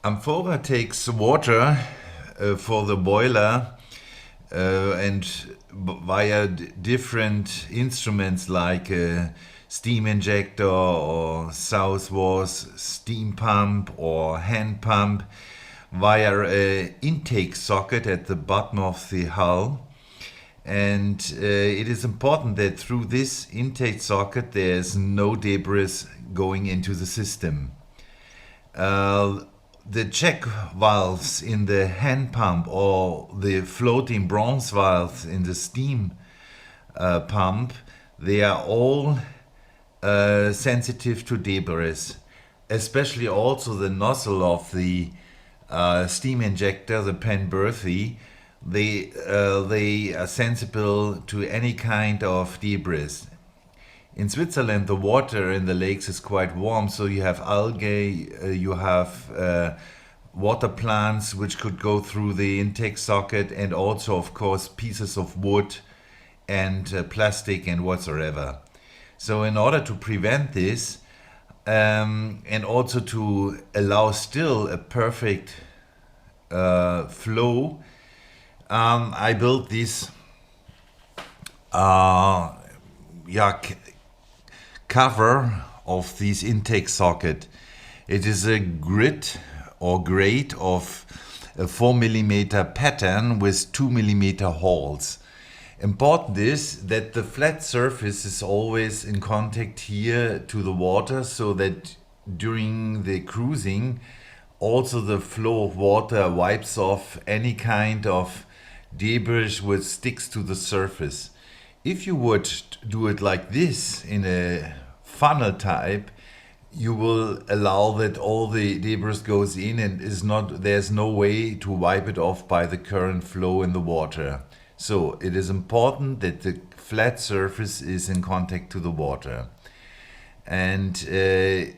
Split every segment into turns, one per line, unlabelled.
Amphora takes water for the boiler and via different instruments like a steam injector or Southwar's steam pump or hand pump via an intake socket at the bottom of the hull. And it is important that through this intake socket there's no debris going into the system. The check valves in the hand pump or the floating bronze valves in the steam pump, they are all sensitive to debris, especially also the nozzle of the steam injector, the Penberthy. They are sensible to any kind of debris. In Switzerland, the water in the lakes is quite warm, so you have algae, you have water plants which could go through the intake socket, and also, of course, pieces of wood and plastic and whatsoever. So, in order to prevent this and also to allow still a perfect flow, I built this cover of this intake socket. It is a grit or grate of a 4 mm pattern with 2 mm holes. Important is that the flat surface is always in contact here to the water, so that during the cruising also the flow of water wipes off any kind of debris which sticks to the surface. If you would do it like this in a funnel type, you will allow that all the debris goes in and there's no way to wipe it off by the current flow in the water. So it is important that the flat surface is in contact to the water. And this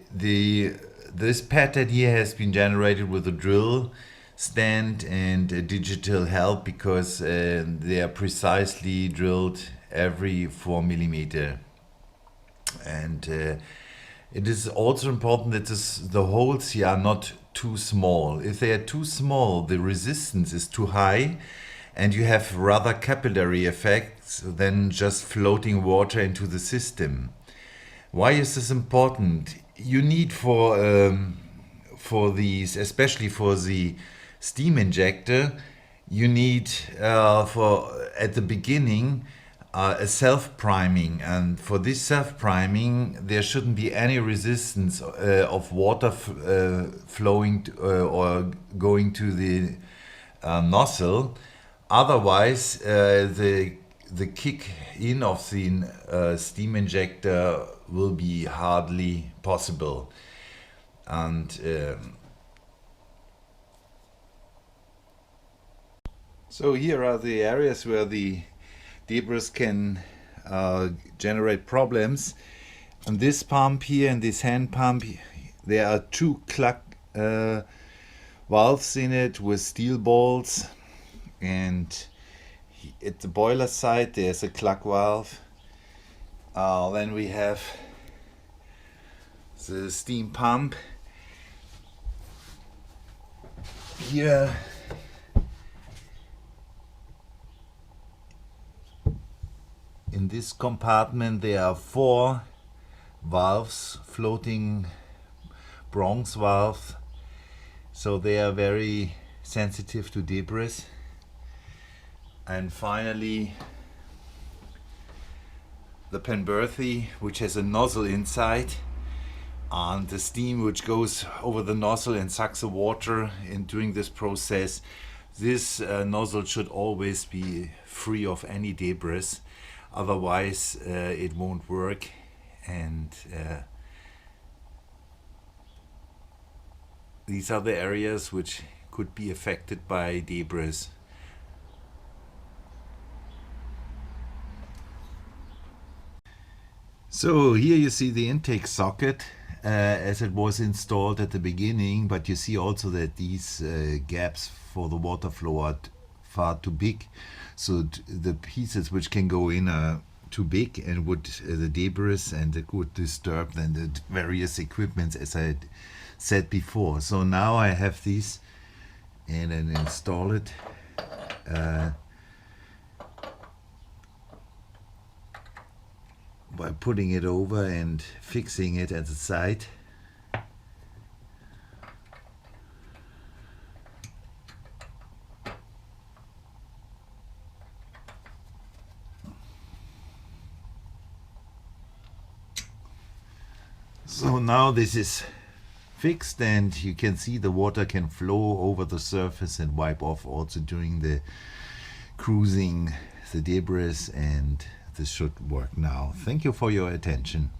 pattern here has been generated with a drill stand and a digital help, because they are precisely drilled every 4 mm. And it is also important that the holes here are not too small. If they are too small, the resistance is too high, and you have rather capillary effects than just floating water into the system. Why is this important? You need for these, especially for the steam injector, you need for at the beginning a self-priming, and for this self-priming there shouldn't be any resistance of water flowing or going to the nozzle. Otherwise, the kick in of the steam injector will be hardly possible. And so here are the areas where the debris can generate problems. And this pump here and this hand pump, there are two clack valves in it with steel balls, and at the boiler side there's a clack valve. Then we have the steam pump here. In this compartment there are 4 valves, floating bronze valves, so they are very sensitive to debris. And finally the Penberthy, which has a nozzle inside, and the steam which goes over the nozzle and sucks the water in during this process. This nozzle should always be free of any debris, otherwise it won't work. And these are the areas which could be affected by debris. So here you see the intake socket as it was installed at the beginning, but you see also that these gaps for the water flow are far too big, so the pieces which can go in are too big, and would the debris and it would disturb then the various equipments, as I said before. So now I have these and then install it. By putting it over and fixing it at the side. So now this is fixed, and you can see the water can flow over the surface and wipe off also during the cruising the debris, and this should work now. Thank you for your attention.